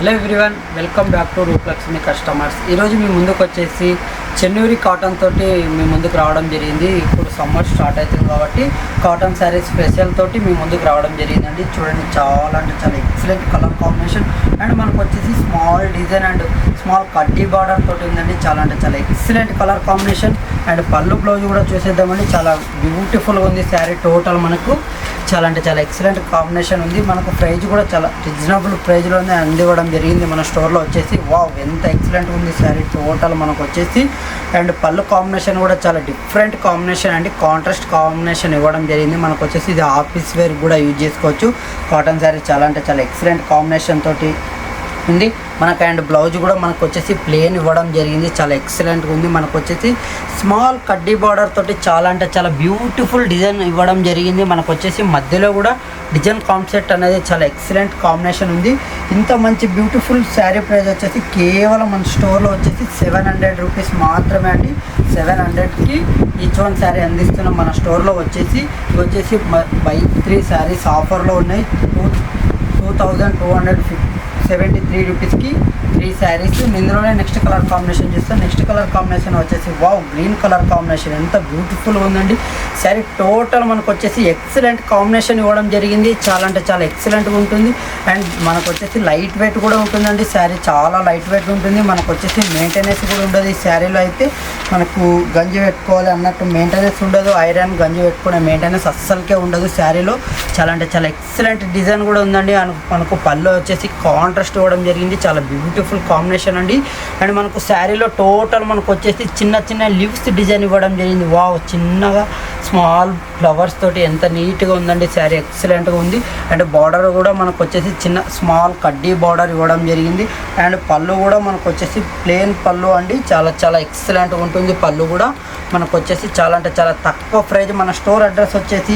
Hello everyone, welcome back to Rupalakshmi customers. ఈరోజు మీ ముందుకు వచ్చేసి చెన్నూరి కాటన్ తోటి మీ ముందుకు రావడం జరిగింది. ఇప్పుడు సమ్మర్ స్టార్ట్ అవుతుంది కాబట్టి కాటన్ శారీస్ స్పెషల్ తోటి మీ ముందుకు రావడం జరిగిందండి. చూడండి, చాలా అంటే చాలా ఎక్సలెంట్ కలర్ కాంబినేషన్ అండ్ మనకు వచ్చేసి స్మాల్ డిజైన్ అండ్ స్మాల్ కడ్డీ బార్డర్ తోటి ఉందండి. చాలా అంటే చాలా ఎక్సలెంట్ కలర్ కాంబినేషన్ అండ్ పళ్ళు బ్లౌజ్ కూడా చూసేద్దామండి. చాలా బ్యూటిఫుల్గా ఉంది శారీ. టోటల్ మనకు చాలా అంటే చాలా ఎక్సలెంట్ కాంబినేషన్ ఉంది. మనకు ప్రైజ్ కూడా చాలా రీజనబుల్ ప్రైజ్లోనే అందివ్వడం జరిగింది మన స్టోర్లో వచ్చేసి. వావ్, ఎంత ఎక్సలెంట్ ఉంది శారీ టోటల్ మనకు వచ్చేసి. అండ్ పళ్ళు కాంబినేషన్ కూడా చాలా డిఫరెంట్ కాంబినేషన్ అండి, కాంట్రాస్ట్ కాంబినేషన్ ఇవ్వడం జరిగింది మనకు వచ్చేసి. ఇది ఆఫీస్ వేర్ కూడా యూజ్ చేసుకోవచ్చు. కాటన్ శారీ చాలా అంటే చాలా ఎక్సలెంట్ కాంబినేషన్ తోటి ఉంది మనకు. అండ్ బ్లౌజ్ కూడా మనకు వచ్చేసి ప్లెయిన్ ఇవ్వడం జరిగింది. చాలా ఎక్సలెంట్గా ఉంది మనకు వచ్చేసి. స్మాల్ కడ్డీ బార్డర్ తోటి చాలా అంటే చాలా బ్యూటిఫుల్ డిజైన్ ఇవ్వడం జరిగింది మనకు వచ్చేసి. మధ్యలో కూడా డిజైన్ కాన్సెప్ట్ అనేది చాలా ఎక్సలెంట్ కాంబినేషన్ ఉంది. ఇంత మంచి బ్యూటిఫుల్ శారీ ప్రైస్ వచ్చేసి కేవలం మన స్టోర్లో వచ్చేసి 700 రూపీస్ మాత్రమే అండి. 700కి ఈచ్ వన్ శారీ అందిస్తున్నాం మన స్టోర్లో వచ్చేసి. ఇది వచ్చేసి బై 3 శారీస్ ఆఫర్లో ఉన్నాయి. 2273 రూపీస్కి 3 శారీస్. ఇందులోనే నెక్స్ట్ కలర్ కాంబినేషన్ చూస్తాం. నెక్స్ట్ కలర్ కాంబినేషన్ వచ్చేసి వావ్, గ్రీన్ కలర్ కాంబినేషన్ ఎంత బ్యూటిఫుల్గా ఉందండి శారీ. టోటల్ మనకు వచ్చేసి ఎక్సలెంట్ కాంబినేషన్ ఇవ్వడం జరిగింది. చాలా అంటే చాలా ఎక్సలెంట్గా ఉంటుంది. అండ్ మనకు వచ్చేసి లైట్ వెయిట్ కూడా ఉంటుందండి శారీ. చాలా లైట్ వెయిట్ ఉంటుంది మనకు వచ్చేసి. మెయింటెనెన్స్ కూడా ఉండదు ఈ శారీలో అయితే. మనకు గంజి పెట్టుకోవాలి అన్నట్టు మెయింటెనెన్స్ ఉండదు. ఐరన్ గంజి పెట్టుకునే మెయింటెనెన్స్ అస్సలకే ఉండదు శారీలో. చాలా అంటే చాలా ఎక్సలెంట్ డిజైన్ కూడా ఉందండి. మనకు పళ్ళు వచ్చేసి కాంట్రాస్ట్ ఇవ్వడం జరిగింది. చాలా బ్యూటిఫుల్ కాంబినేషన్ అండి. అండ్ మనకు శారీలో టోటల్ మనకు వచ్చేసి చిన్న చిన్న లీవ్స్ డిజైన్ ఇవ్వడం జరిగింది. వావ్, చిన్నగా స్మాల్ ఫ్లవర్స్ తోటి ఎంత నీట్గా ఉందండి శారీ. ఎక్సలెంట్గా ఉంది. అండ్ బార్డర్ కూడా మనకు వచ్చేసి చిన్న స్మాల్ కడ్డీ బార్డర్ ఇవ్వడం జరిగింది. అండ్ పళ్ళు కూడా మనకు వచ్చేసి ప్లెయిన్ పళ్ళు అండి. చాలా చాలా ఎక్సలెంట్గా ఉంటుంది పళ్ళు కూడా మనకు వచ్చేసి. చాలా అంటే చాలా తక్కువ ప్రైజ్. మన స్టోర్ అడ్రస్ వచ్చేసి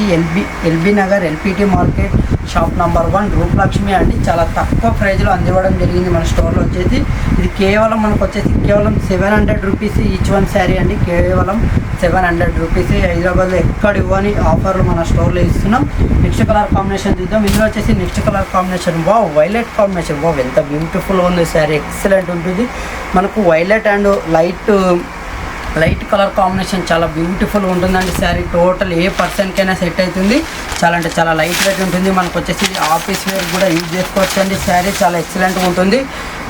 LB Nagar LPT market shop number 1 Rupalakshmi అండి. చాలా తక్కువ ప్రైజ్లో అందివ్వడం జరిగింది మన స్టోర్లో వచ్చేసి. ఇది కేవలం మనకు వచ్చేసి కేవలం 700 రూపీస్ ఈచ్ వన్ శారీ అండి. కేవలం 700 రూపీస్. హైదరాబాద్లో ఎక్కడ ఇవ్వని ఆఫర్లు మన స్టోర్లో ఇస్తున్నాం. నెక్స్ట్ కలర్ కాంబినేషన్ చూద్దాం. ఇందులో వచ్చేసి next colour combination wow, violet combination. Wow, ఎంత బ్యూటిఫుల్గా ఉంది శారీ. ఎక్సలెంట్ ఉంటుంది మనకు. Violet and light colour combination చాలా బ్యూటిఫుల్గా ఉంటుందండి శారీ. టోటల్ ఏ పర్సన్కైనా సెట్ అవుతుంది. చాలా అంటే చాలా లైట్ వెయిట్ ఉంటుంది మనకు వచ్చేసి. ఆఫీస్ వేర్ కూడా యూజ్ చేసుకోవచ్చు అండి శారీ. చాలా ఎక్సలెంట్గా ఉంటుంది.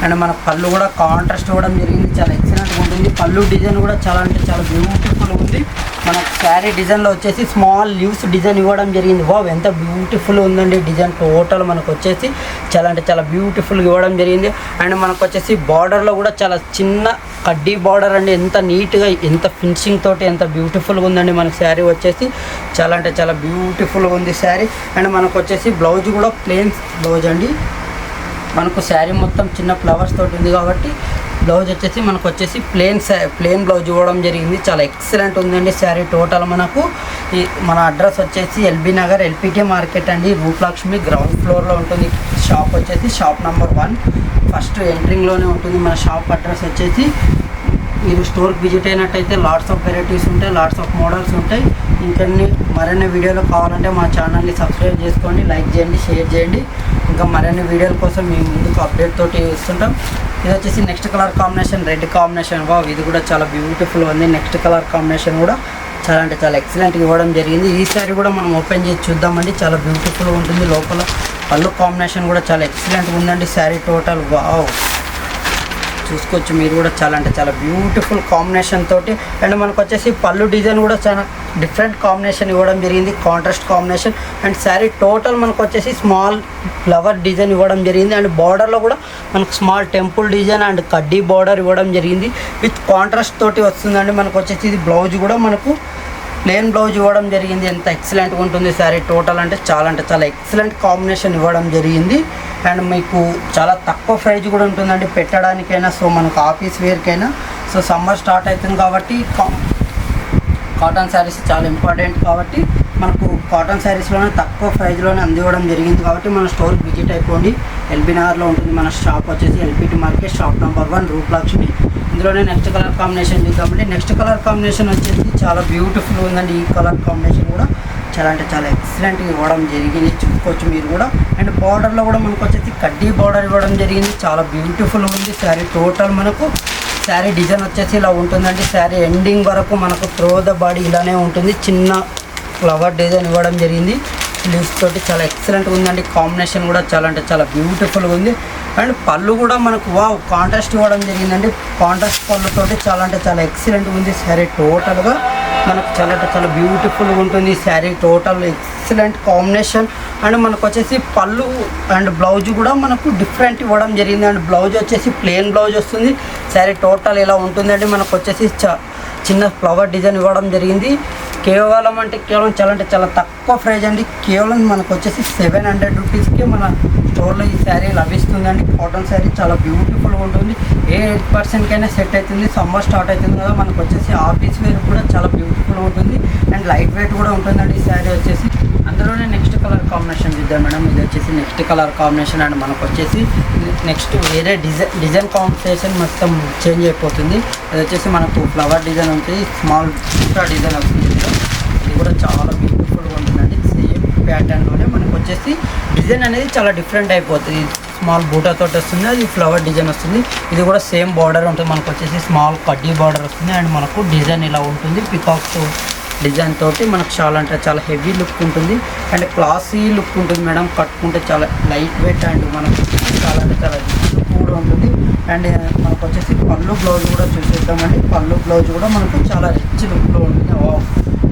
అండ్ మన పళ్ళు కూడా కాంట్రాస్ట్ ఇవ్వడం జరిగింది. చాలా ఎక్సలెంట్గా ఉంటుంది. పళ్ళు డిజైన్ కూడా చాలా అంటే చాలా బ్యూటిఫుల్గా ఉంది. మన శారీ డిజైన్లో వచ్చేసి స్మాల్ లీవ్స్ డిజైన్ ఇవ్వడం జరిగింది. వావ్, ఎంత బ్యూటిఫుల్ ఉందండి డిజైన్. టోటల్ మనకు వచ్చేసి చాలా అంటే చాలా బ్యూటిఫుల్గా ఇవ్వడం జరిగింది. అండ్ మనకు వచ్చేసి బార్డర్లో కూడా చాలా చిన్న కడ్డీ బార్డర్ అండి. ఎంత నీట్గా ఎంత ఫినిషింగ్ తోటి ఎంత బ్యూటిఫుల్గా ఉందండి మనకు శారీ వచ్చేసి. చాలా అంటే చాలా బ్యూటిఫుల్గా ఉంది శారీ. అండ్ మనకు వచ్చేసి బ్లౌజ్ కూడా ప్లెయిన్ బ్లౌజ్ అండి. మనకు శారీ మొత్తం చిన్న ఫ్లవర్స్ తోటి ఉంది కాబట్టి బ్లౌజ్ వచ్చేసి మనకు వచ్చేసి ప్లెయిన్ బ్లౌజ్ ఇవ్వడం జరిగింది. చాలా ఎక్సలెంట్ ఉందండి శారీ టోటల్ మనకు. మన అడ్రస్ వచ్చేసి ఎల్బీ నగర్ ఎల్పిటి మార్కెట్ అండి. రూపలక్ష్మి గ్రౌండ్ ఫ్లోర్లో ఉంటుంది. షాప్ వచ్చేసి షాప్ నంబర్ 1 ఫస్ట్ ఎంట్రింగ్లోనే ఉంటుంది మన షాప్ అడ్రస్ వచ్చేసి. మీరు స్టోర్కి విజిట్ అయినట్టయితే లాట్స్ ఆఫ్ వెరైటీస్ ఉంటాయి, లాట్స్ ఆఫ్ మోడల్స్ ఉంటాయి. మరిన్ని వీడియోలు కావాలంటే మా ఛానల్ని సబ్స్క్రైబ్ చేసుకోండి, లైక్ చేయండి, షేర్ చేయండి. ఇంకా మరిన్ని వీడియోల కోసం మేము ముందుకు అప్డేట్ తోటి ఇస్తుంటాం. ఇది వచ్చేసి next colour combination red combination. Wow, ఇది కూడా చాలా బ్యూటిఫుల్ ఉంది. నెక్స్ట్ కలర్ కాంబినేషన్ కూడా చాలా అంటే చాలా ఎక్సలెంట్గా ఇవ్వడం జరిగింది. ఈ సారీ కూడా మనం ఓపెన్ చేసి చూద్దామండి. చాలా బ్యూటిఫుల్గా ఉంటుంది. లోపల పళ్ళు కాంబినేషన్ కూడా చాలా ఎక్సలెంట్గా ఉందండి శారీ టోటల్. వావ్, చూసుకోవచ్చు మీరు కూడా. చాలా అంటే చాలా బ్యూటిఫుల్ కాంబినేషన్ తోటి. అండ్ మనకు వచ్చేసి పళ్ళు డిజైన్ కూడా చాలా డిఫరెంట్ కాంబినేషన్ ఇవ్వడం జరిగింది, contrast combination. And sari total మనకు వచ్చేసి స్మాల్ ఫ్లవర్ డిజైన్ ఇవ్వడం జరిగింది. అండ్ బార్డర్లో కూడా మనకు స్మాల్ టెంపుల్ డిజైన్ అండ్ కడ్డీ బార్డర్ ఇవ్వడం జరిగింది. విత్ కాంట్రాస్ట్ తోటి వస్తుందండి మనకు వచ్చేసి. ఇది బ్లౌజ్ కూడా మనకు ప్లెయిన్ బ్లౌజ్ ఇవ్వడం జరిగింది. ఎంత ఎక్సలెంట్గా ఉంటుంది శారీ టోటల్ అంటే చాలా ఎక్సలెంట్ కాంబినేషన్ ఇవ్వడం జరిగింది. అండ్ మీకు చాలా తక్కువ ప్రైజ్ కూడా ఉంటుందండి పెట్టడానికైనా. సో మనకు ఆఫీస్ వేర్కైనా. సో సమ్మర్ స్టార్ట్ అవుతుంది కాబట్టి కాటన్ శారీస్ చాలా ఇంపార్టెంట్ కాబట్టి మనకు కాటన్ శారీస్లోనే తక్కువ ప్రైజ్లోనే అందివ్వడం జరిగింది కాబట్టి మన స్టోర్కి విజిట్ అయిపోండి. ఎల్బీ నగర్లో ఉంటుంది మన షాప్ వచ్చేసి LPT market shop number 1 Rupalakshmi. ఇందులోనే నెక్స్ట్ కలర్ కాంబినేషన్ చూద్దామండి. నెక్స్ట్ కలర్ కాంబినేషన్ వచ్చేసి చాలా బ్యూటిఫుల్ ఉందండి. ఈ కలర్ కాంబినేషన్ కూడా చాలా అంటే చాలా ఎక్సలెంట్గా ఇవ్వడం జరిగింది, చూసుకోవచ్చు మీరు కూడా. అండ్ బార్డర్లో కూడా మనకు వచ్చేసి కడ్డీ బార్డర్ ఇవ్వడం జరిగింది, చాలా బ్యూటిఫుల్ ఉంది శారీ. టోటల్ మనకు శారీ డిజైన్ వచ్చేసి ఇలా ఉంటుందండి. శారీ ఎండింగ్ వరకు మనకు త్రో ద బాడీ ఇలానే ఉంటుంది, చిన్న ఫ్లవర్ డిజైన్ ఇవ్వడం జరిగింది. లీవ్స్ తోటి చాలా ఎక్సలెంట్గా ఉందండి. కాంబినేషన్ కూడా చాలా అంటే చాలా బ్యూటిఫుల్గా ఉంది. అండ్ పళ్ళు కూడా మనకు వావ్ కాంట్రాస్ట్ ఇవ్వడం జరిగిందండి. కాంట్రాస్ట్ పళ్ళుతోటి చాలా అంటే చాలా ఎక్సలెంట్గా ఉంది శారీ. టోటల్గా మనకు చాలా అంటే చాలా బ్యూటిఫుల్గా ఉంటుంది sari. Total excellent combination. And మనకు వచ్చేసి పళ్ళు అండ్ బ్లౌజ్ కూడా మనకు డిఫరెంట్ ఇవ్వడం జరిగింది. అండ్ బ్లౌజ్ వచ్చేసి ప్లెయిన్ బ్లౌజ్ వస్తుంది. శారీ టోటల్ ఇలా ఉంటుందండి. మనకు వచ్చేసి చిన్న ఫ్లవర్ డిజైన్ ఇవ్వడం జరిగింది. కేవలం అంటే కేవలం చాలా అంటే చాలా తక్కువ ప్రైజ్ అండి. కేవలం మనకు వచ్చేసి 700 రూపీస్కి మన స్టోర్లో ఈ శారీ లభిస్తుందండి. కాటన్ శారీ చాలా బ్యూటిఫుల్గా ఉంటుంది. ఏ 8%కైనా సెట్ అవుతుంది. సమ్మర్ స్టార్ట్ అవుతుంది కదా, మనకు వచ్చేసి ఆఫీస్ వేర్ కూడా చాలా బ్యూటిఫుల్గా ఉంటుంది. అండ్ లైట్ వెయిట్ కూడా ఉంటుందండి ఈ శారీ వచ్చేసి. అందులోనే నెక్స్ట్ కలర్ కాంబినేషన్ చూద్దాం మేడం. ఇది వచ్చేసి నెక్స్ట్ కలర్ కాంబినేషన్. అండ్ మనకు వచ్చేసి నెక్స్ట్ వేరే డిజైన్ కాంబినేషన్ మొత్తం చేంజ్ అయిపోతుంది. అది వచ్చేసి మనకు ఫ్లవర్ డిజైన్ ఉంటుంది, స్మాల్ డిజైన్ వస్తుంది. ఇది కూడా చాలా బ్యూటిఫుల్గా ఉంటుందండి. సేమ్ ప్యాటర్న్లోనే మనకు వచ్చేసి డిజైన్ అనేది చాలా డిఫరెంట్ అయిపోతుంది. స్మాల్ బూటాతో వస్తుంది, అది ఫ్లవర్ డిజైన్ వస్తుంది. ఇది కూడా సేమ్ బార్డర్ ఉంటుంది. మనకు వచ్చేసి స్మాల్ కడ్డీ బార్డర్ వస్తుంది. అండ్ మనకు డిజైన్ ఇలా ఉంటుంది, పికాక్స్ డిజైన్ తోటి మనకు చాలా అంటే చాలా హెవీ లుక్ ఉంటుంది. అండ్ క్లాసీ లుక్ ఉంటుంది మేడం. కట్టుకుంటే చాలా లైట్ వెయిట్ అండ్ మనకు చాలా అంటే చాలా లుక్ కూడా ఉంటుంది. అండ్ మనకు వచ్చేసి పళ్ళు బ్లౌజ్ కూడా చూసేద్దామండి. పళ్ళు బ్లౌజ్ కూడా మనకు చాలా రిచ్ లుక్లో ఉంటుంది.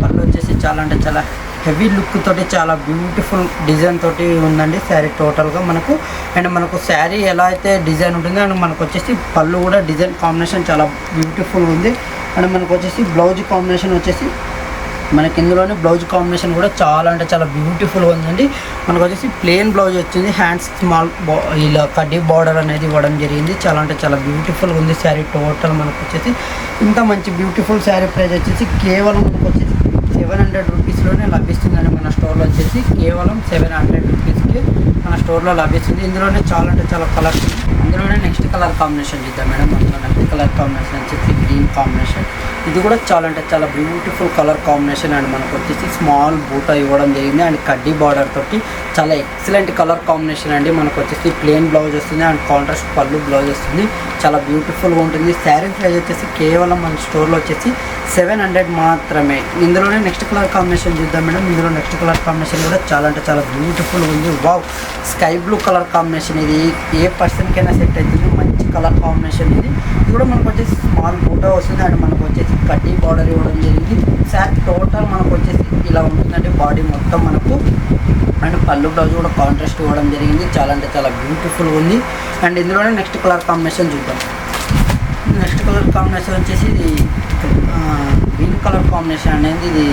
పళ్ళు వచ్చేసి చాలా అంటే చాలా హెవీ లుక్ తోటి చాలా బ్యూటిఫుల్ డిజైన్ తోటి ఉందండి శారీ టోటల్గా మనకు. అండ్ మనకు శారీ ఎలా అయితే డిజైన్ ఉంటుందో అండ్ మనకు వచ్చేసి పళ్ళు కూడా డిజైన్ కాంబినేషన్ చాలా బ్యూటిఫుల్ ఉంది. అండ్ మనకు వచ్చేసి బ్లౌజ్ కాంబినేషన్ వచ్చేసి మనకి ఇందులోనే బ్లౌజ్ కాంబినేషన్ కూడా చాలా అంటే చాలా బ్యూటిఫుల్గా ఉందండి. మనకు వచ్చేసి ప్లెయిన్ బ్లౌజ్ వచ్చింది. హ్యాండ్స్ స్మాల్ ఇలా కడ్డీ బార్డర్ అనేది ఇవ్వడం జరిగింది. చాలా అంటే చాలా బ్యూటిఫుల్గా ఉంది శారీ టోటల్. మనకు వచ్చేసి ఇంత మంచి బ్యూటిఫుల్ శారీ ప్రైస్ వచ్చేసి కేవలం మనకు వచ్చేసి 700 రూపీస్లోనే లభిస్తుందండి. మన స్టోర్లో వచ్చేసి కేవలం 700 రూపీస్కి మన స్టోర్లో లభిస్తుంది. ఇందులోనే చాలా అంటే చాలా కలర్స్. అందులోనే నెక్స్ట్ కలర్ కాంబినేషన్ చూద్దాం మేడం. అందులో నెక్స్ట్ కలర్ కాంబినేషన్ వచ్చేసి గ్రీన్ కాంబినేషన్. ఇది కూడా చాలా అంటే చాలా బ్యూటిఫుల్ కలర్ కాంబినేషన్. అండ్ మనకు వచ్చేసి స్మాల్ బూటా ఇవ్వడం జరిగింది. అండ్ కడ్డీ బార్డర్ తోటి చాలా ఎక్సలెంట్ కలర్ కాంబినేషన్ అండి. మనకు వచ్చేసి ప్లెయిన్ బ్లౌజ్ వస్తుంది అండ్ కాంట్రాస్ట్ పళ్ళు బ్లౌజ్ వస్తుంది. చాలా బ్యూటిఫుల్గా ఉంటుంది. శారీ ప్రైస్ వచ్చేసి కేవలం మన స్టోర్లో వచ్చేసి 700 మాత్రమే. ఇందులోనే నెక్స్ట్ కలర్ కాంబినేషన్ చూద్దాం మేడం. ఇందులో నెక్స్ట్ కలర్ కాంబినేషన్ కూడా చాలా అంటే చాలా బ్యూటిఫుల్గా ఉంది. Wow sky blue colour combination. ఇది ఏ పర్సన్కైనా సెట్ అవుతుంది. మంచి కలర్ కాంబినేషన్ ఇది. ఇది కూడా మనకు వచ్చేసి స్మాల్ బూటా వస్తుంది అండ్ మనకు వచ్చేసి కడ్డీ బార్డర్ ఇవ్వడం జరిగింది. శారీ టోటల్ మనకు వచ్చేసి ఇలా ఉంటుందండి బాడీ మొత్తం మనకు. అండ్ పళ్ళు బ్లౌజ్ కూడా కాంట్రాస్ట్ ఇవ్వడం జరిగింది. చాలా అంటే చాలా బ్యూటిఫుల్గా ఉంది. అండ్ ఇందులోనే నెక్స్ట్ కలర్ కాంబినేషన్ చూద్దాం. నెక్స్ట్ కలర్ కాంబినేషన్ వచ్చేసి ఇది గ్రీన్ కలర్ కాంబినేషన్ అనేది. ఇది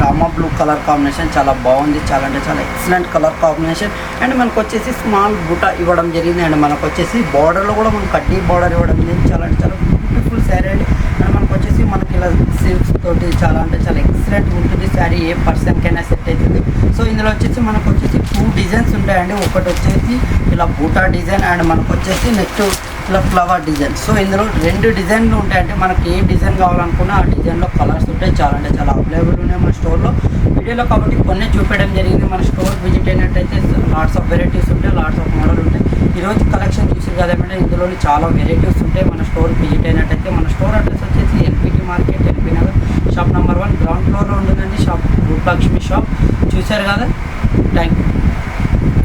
రామా బ్లూ కలర్ కాంబినేషన్ చాలా బాగుంది. చాలా అంటే చాలా ఎక్సలెంట్ కలర్ కాంబినేషన్. అండ్ మనకు వచ్చేసి స్మాల్ బుట్ట ఇవ్వడం జరిగింది. అండ్ మనకు వచ్చేసి బార్డర్లో కూడా మనకు కడ్డీ బార్డర్ ఇవ్వడం జరిగింది. చాలా అంటే చాలా బ్యూటిఫుల్ శారీ అండి. అండ్ మనకు వచ్చేసి మనకి ఇలా సిల్క్స్ తోటి చాలా అంటే చాలా ఎక్సలెంట్ ఉంటుంది శారీ. ఏ పర్సన్కైనా సెట్ అవుతుంది. సో ఇందులో వచ్చేసి మనకు వచ్చేసి 2 డిజైన్స్ ఉంటాయండి. ఒకటి వచ్చేసి ఇలా బూటా డిజైన్ అండ్ మనకు వచ్చేసి నెక్స్ట్ ఇలా ఫ్లవర్ డిజైన్. సో ఇందులో 2 డిజైన్లు ఉంటాయంటే మనకి ఏ డిజైన్ కావాలనుకున్నా ఆ డిజైన్లో కలర్స్ ఉంటాయి. చాలా అంటే చాలా అవైలబుల్ ఉన్నాయి మన స్టోర్లో. వీడియోలో కాబట్టి కొన్ని చూపించడం జరిగింది. మన స్టోర్ విజిట్ అయినట్టయితే లాట్స్ ఆఫ్ వెరైటీస్ ఉంటాయి, లాట్స్ ఆఫ్ మోడల్ ఉంటాయి. ఈరోజు కలెక్షన్ చూసారు కదంటే ఇందులోని చాలా వెరైటీస్ ఉంటాయి. మన స్టోర్ విజిట్ అయినట్టయితే మన స్టోర్ అడ్రస్ వచ్చేసి LPT market, LP Nagar, shop number 1 ground ఫ్లోర్లో ఉంటుందండి. Shop Rupalakshmi shop. చూశారు కదా, థ్యాంక్ యూ.